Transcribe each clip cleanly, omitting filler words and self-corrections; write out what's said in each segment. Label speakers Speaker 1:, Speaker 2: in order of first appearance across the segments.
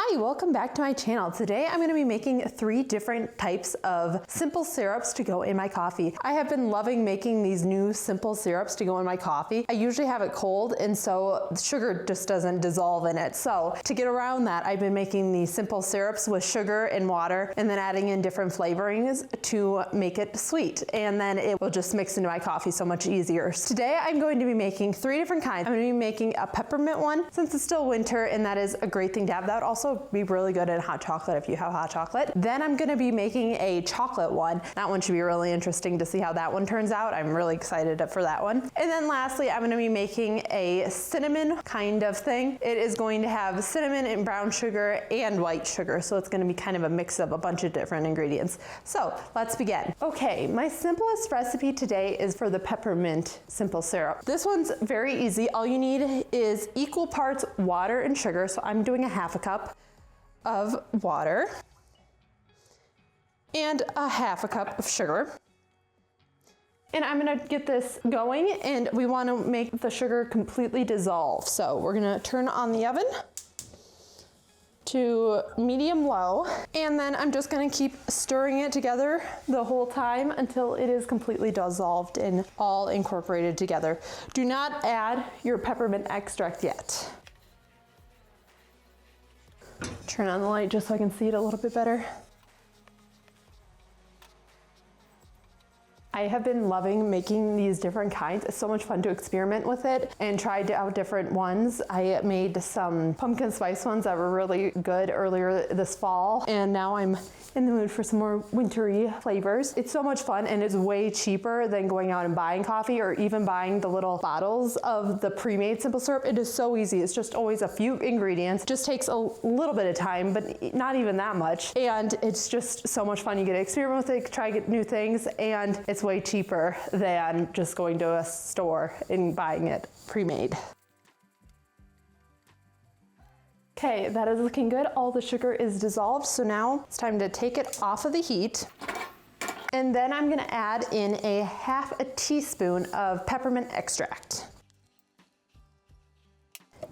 Speaker 1: Hi, welcome back to my channel. Today I'm going to be making 3 different types of simple syrups to go in my coffee. I have been loving making these new simple syrups to go in my coffee. I usually have it cold and so sugar just doesn't dissolve in it. So to get around that, I've been making these simple syrups with sugar and water and then adding in different flavorings to make it sweet. And then it will just mix into my coffee so much easier. Today I'm going to be making 3 different kinds. I'm going to be making a peppermint one since it's still winter and that is a great thing to have. That would also be really good in hot chocolate if you have hot chocolate. Then I'm going to be making a chocolate one. That one should be really interesting to see how that one turns out. I'm really excited for that one. And then lastly, I'm going to be making a cinnamon kind of thing. It is going to have cinnamon and brown sugar and white sugar. So it's going to be kind of a mix of a bunch of different ingredients. So let's begin. Okay, my simplest recipe today is for the peppermint simple syrup. This one's very easy. All you need is equal parts water and sugar. So I'm doing a half a cup of water and a half a cup of sugar. And I'm gonna get this going and we wanna make the sugar completely dissolve. So we're gonna turn on the oven to medium low. And then I'm just gonna keep stirring it together the whole time until it is completely dissolved and all incorporated together. Do not add your peppermint extract yet. Turn on the light just so I can see it a little bit better. I have been loving making these different kinds. It's so much fun to experiment with it and tried out different ones. I made some pumpkin spice ones that were really good earlier this fall, and now I'm in the mood for some more wintry flavors. It's so much fun and it's way cheaper than going out and buying coffee or even buying the little bottles of the pre-made simple syrup. It is so easy. It's just always a few ingredients. Just takes a little bit of time, but not even that much. And it's just so much fun. You get to experiment with it, try new things, and it's way cheaper than just going to a store and buying it pre-made. Okay, that is looking good. All the sugar is dissolved, so now it's time to take it off of the heat. And then I'm gonna add in a half a teaspoon of peppermint extract.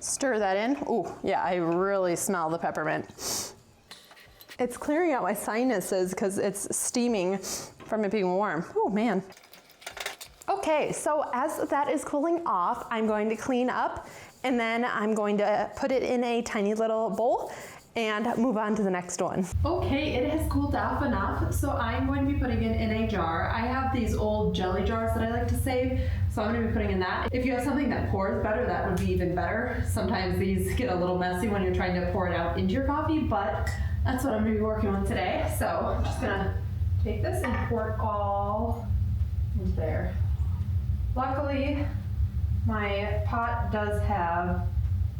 Speaker 1: Stir that in. Ooh, yeah, I really smell the peppermint. It's clearing out my sinuses because it's steaming from it being warm. Oh man. Okay, so as that is cooling off, I'm going to clean up and then I'm going to put it in a tiny little bowl and move on to the next one. Okay, it has cooled off enough, so I'm going to be putting it in a jar. I have these old jelly jars that I like to save, so I'm going to be putting in that. If you have something that pours better, that would be even better. Sometimes these get a little messy when you're trying to pour it out into your coffee, but that's what I'm going to be working on today. So I'm just going to take this and pour it all into there. Luckily, my pot does have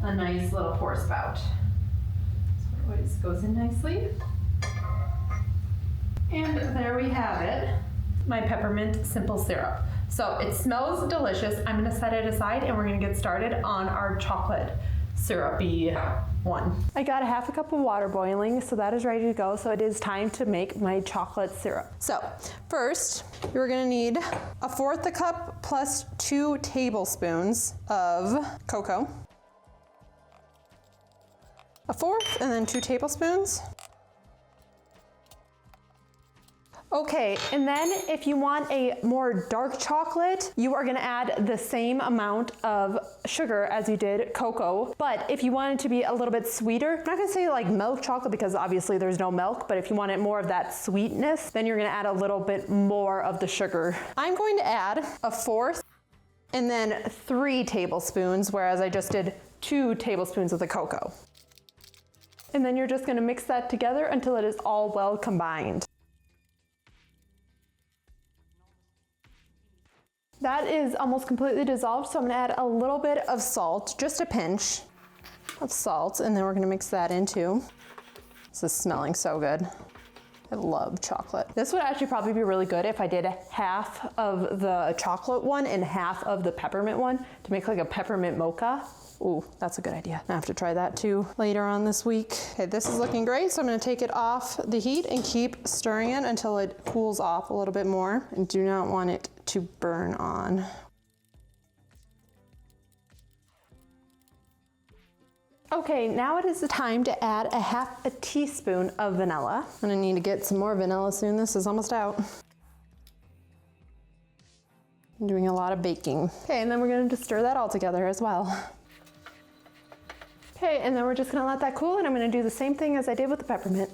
Speaker 1: a nice little pour spout. So it always goes in nicely. And there we have it, my peppermint simple syrup. So it smells delicious. I'm gonna set it aside and we're gonna get started on our chocolate syrupy one. I got a half a cup of water boiling, so that is ready to go. So it is time to make my chocolate syrup. So first, you're gonna need 1/4 cup plus 2 tablespoons of cocoa. 1/4 and then 2 tablespoons. Okay, and then if you want a more dark chocolate, you are gonna add the same amount of sugar as you did cocoa. But if you want it to be a little bit sweeter, I'm not gonna say like milk chocolate because obviously there's no milk, but if you want it more of that sweetness, then you're gonna add a little bit more of the sugar. I'm going to add 1/4 and then 3 tablespoons, whereas I just did 2 tablespoons of the cocoa. And then you're just gonna mix that together until it is all well combined. That is almost completely dissolved, so I'm gonna add a little bit of salt, just a pinch of salt, and then we're gonna mix that in too. This is smelling so good. I love chocolate. This would actually probably be really good if I did half of the chocolate one and half of the peppermint one to make like a peppermint mocha. Ooh, that's a good idea. I have to try that too later on this week. Okay, this is looking great, so I'm gonna take it off the heat and keep stirring it until it cools off a little bit more, and do not want it to burn on. Okay, now it is the time to add a half a teaspoon of vanilla. I'm gonna need to get some more vanilla soon. This is almost out. I'm doing a lot of baking. Okay, and then we're gonna just stir that all together as well. Okay, and then we're just gonna let that cool, and I'm gonna do the same thing as I did with the peppermint.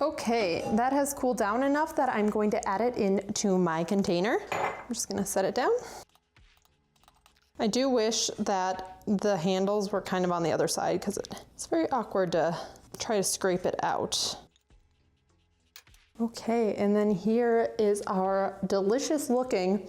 Speaker 1: Okay, that has cooled down enough that I'm going to add it into my container. I'm just gonna set it down. I do wish that the handles were kind of on the other side because it's very awkward to try to scrape it out. Okay, and then here is our delicious looking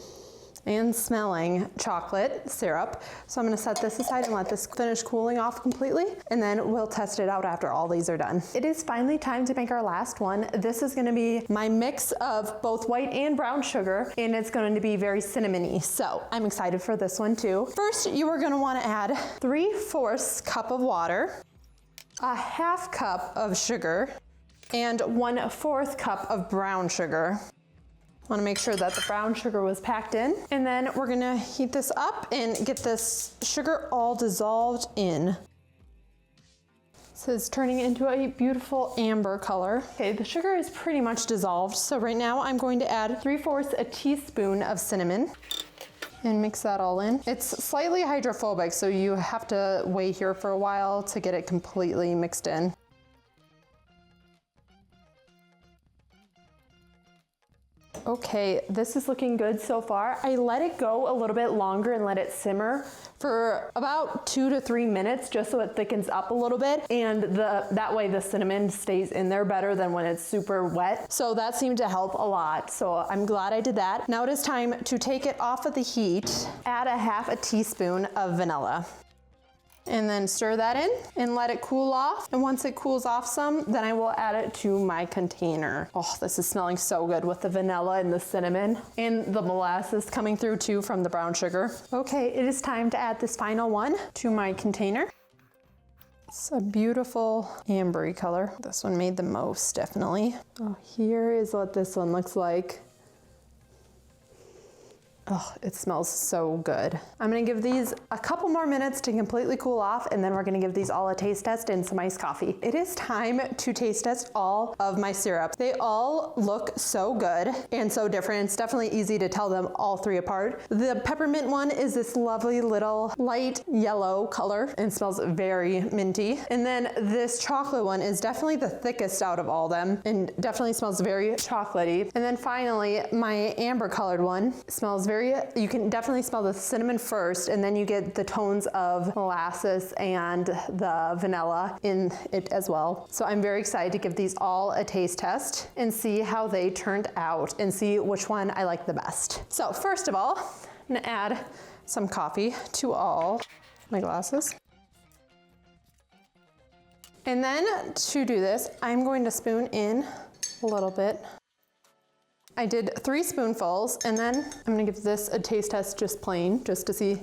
Speaker 1: and smelling chocolate syrup. So I'm gonna set this aside and let this finish cooling off completely, and then we'll test it out after all these are done. It is finally time to make our last one. This is gonna be my mix of both white and brown sugar, and it's going to be very cinnamony. So I'm excited for this one too. First, you are gonna wanna add 3/4 cup of water, a half cup of sugar, and 1/4 cup of brown sugar. Want to make sure that the brown sugar was packed in. And then we're gonna heat this up and get this sugar all dissolved in. So it's turning into a beautiful amber color. Okay, the sugar is pretty much dissolved. So right now I'm going to add 3/4 a teaspoon of cinnamon and mix that all in. It's slightly hydrophobic, so you have to wait here for a while to get it completely mixed in. Okay, this is looking good so far. I let it go a little bit longer and let it simmer for about 2 to 3 minutes just so it thickens up a little bit, and that way the cinnamon stays in there better than when it's super wet. So that seemed to help a lot. So I'm glad I did that. Now it is time to take it off of the heat. Add a half a teaspoon of vanilla. And then stir that in and let it cool off. And once it cools off some, then I will add it to my container. Oh, this is smelling so good with the vanilla and the cinnamon and the molasses coming through too from the brown sugar. Okay, it is time to add this final one to my container. It's a beautiful ambery color. This one made the most, definitely. Oh, here is what this one looks like. Oh, it smells so good. I'm gonna give these a couple more minutes to completely cool off, and then we're gonna give these all a taste test and some iced coffee. It is time to taste test all of my syrups. They all look so good and so different. It's definitely easy to tell them all three apart. The peppermint one is this lovely little light yellow color and smells very minty. And then this chocolate one is definitely the thickest out of all them and definitely smells very chocolatey. And then finally, my amber colored one smells very, you can definitely smell the cinnamon first, and then you get the tones of molasses and the vanilla in it as well. So I'm very excited to give these all a taste test and see how they turned out and see which one I like the best. So first of all, I'm gonna add some coffee to all my glasses. And then to do this, I'm going to spoon in a little bit. I did 3 spoonfuls, and then I'm gonna give this a taste test just plain, just to see.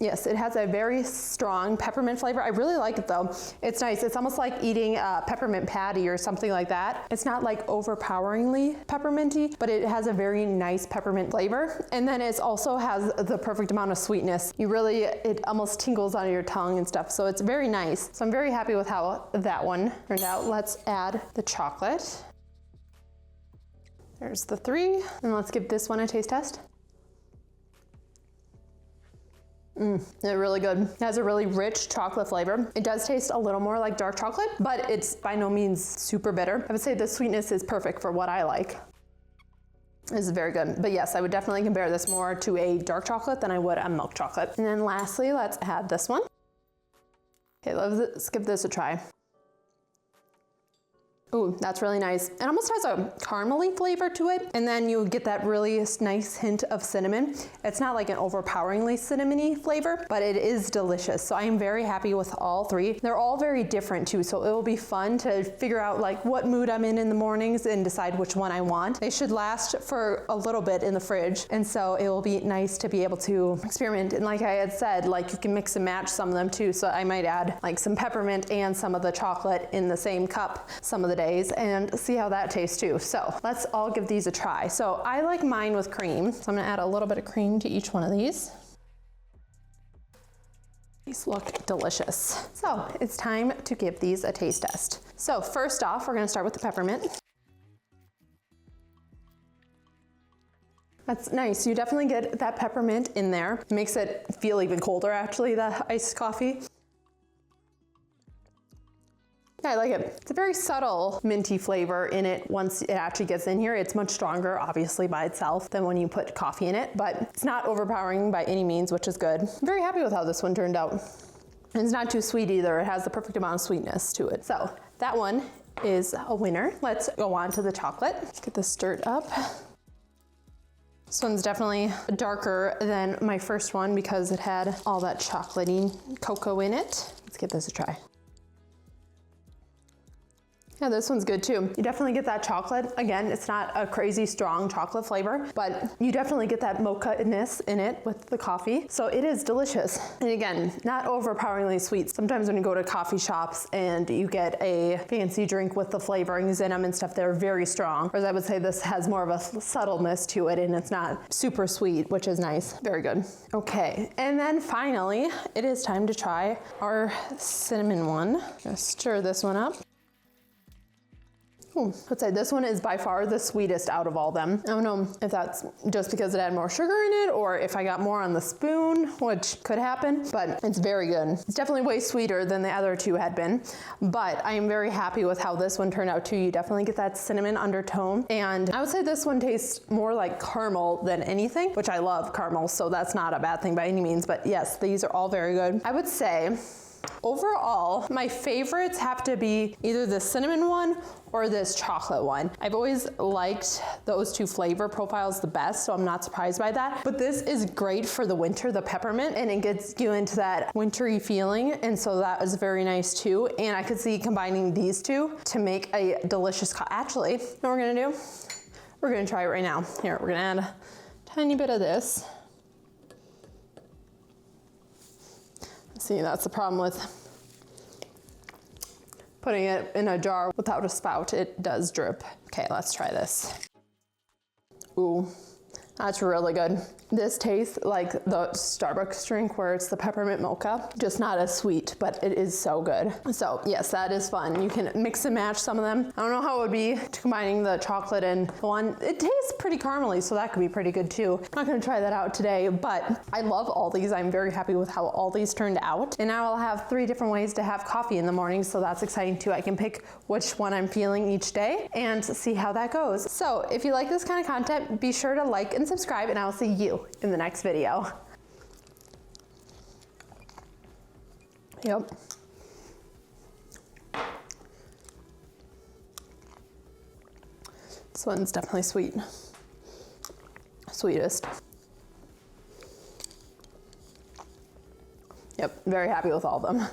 Speaker 1: Yes, it has a very strong peppermint flavor. I really like it though. It's nice. It's almost like eating a peppermint patty or something like that. It's not like overpoweringly pepperminty, but it has a very nice peppermint flavor. And then it also has the perfect amount of sweetness. It almost tingles on your tongue and stuff. So it's very nice. So I'm very happy with how that one turned out. Let's add the chocolate. There's the 3. And let's give this one a taste test. They're really good. It has a really rich chocolate flavor. It does taste a little more like dark chocolate, but it's by no means super bitter. I would say the sweetness is perfect for what I like. This is very good. But yes, I would definitely compare this more to a dark chocolate than I would a milk chocolate. And then lastly, let's add this one. Okay, let's give this a try. Ooh, that's really nice. It almost has a caramely flavor to it, and then you get that really nice hint of cinnamon. It's not like an overpoweringly cinnamony flavor, but it is delicious. So I am very happy with all 3. They're all very different too, so it will be fun to figure out like what mood I'm in the mornings and decide which one I want. They should last for a little bit in the fridge, and so it will be nice to be able to experiment. And like I had said, like you can mix and match some of them too, so I might add like some peppermint and some of the chocolate in the same cup some of the days and see how that tastes too. So let's all give these a try. So I like mine with cream. So I'm gonna add a little bit of cream to each one of these. These look delicious. So it's time to give these a taste test. So first off, we're gonna start with the peppermint. That's nice. You definitely get that peppermint in there. It makes it feel even colder, actually, the iced coffee. Yeah, I like it. It's a very subtle minty flavor in it once it actually gets in here. It's much stronger, obviously, by itself than when you put coffee in it, but it's not overpowering by any means, which is good. I'm very happy with how this one turned out. And it's not too sweet either. It has the perfect amount of sweetness to it. So that one is a winner. Let's go on to the chocolate. Let's get this stirred up. This one's definitely darker than my first one because it had all that chocolatey cocoa in it. Let's give this a try. Yeah, this one's good too. You definitely get that chocolate. Again, it's not a crazy strong chocolate flavor, but you definitely get that mocha-ness in it with the coffee. So it is delicious. And again, not overpoweringly sweet. Sometimes when you go to coffee shops and you get a fancy drink with the flavorings in them and stuff, they're very strong. Whereas I would say this has more of a subtleness to it and it's not super sweet, which is nice. Very good. Okay, and then finally, it is time to try our cinnamon one. I'm gonna stir this one up. I'd say this one is by far the sweetest out of all them. I don't know if that's just because it had more sugar in it or if I got more on the spoon, which could happen, but it's very good. It's definitely way sweeter than the other two had been, but I am very happy with how this one turned out too. You definitely get that cinnamon undertone, and I would say this one tastes more like caramel than anything, which I love caramel, so that's not a bad thing by any means, but yes, these are all very good. I would say overall, my favorites have to be either the cinnamon one or this chocolate one. I've always liked those two flavor profiles the best, so I'm not surprised by that. But this is great for the winter, the peppermint, and it gets you into that wintry feeling, and so that is very nice too. And I could see combining these two to make a delicious Actually, you know what we're gonna do? We're gonna try it right now. Here, we're gonna add a tiny bit of this. See, that's the problem with putting it in a jar without a spout. It does drip. Okay, let's try this. Ooh, that's really good. This tastes like the Starbucks drink where it's the peppermint mocha, just not as sweet, but it is so good. So yes, that is fun. You can mix and match some of them. I don't know how it would be combining the chocolate and the one. It tastes pretty caramely, so that could be pretty good too. I'm not gonna try that out today, but I love all these. I'm very happy with how all these turned out. And now I'll have 3 different ways to have coffee in the morning, so that's exciting too. I can pick which one I'm feeling each day and see how that goes. So if you like this kind of content, be sure to like and subscribe, and I will see you in the next video. Yep. This one's definitely sweet. Sweetest. Yep, very happy with all of them.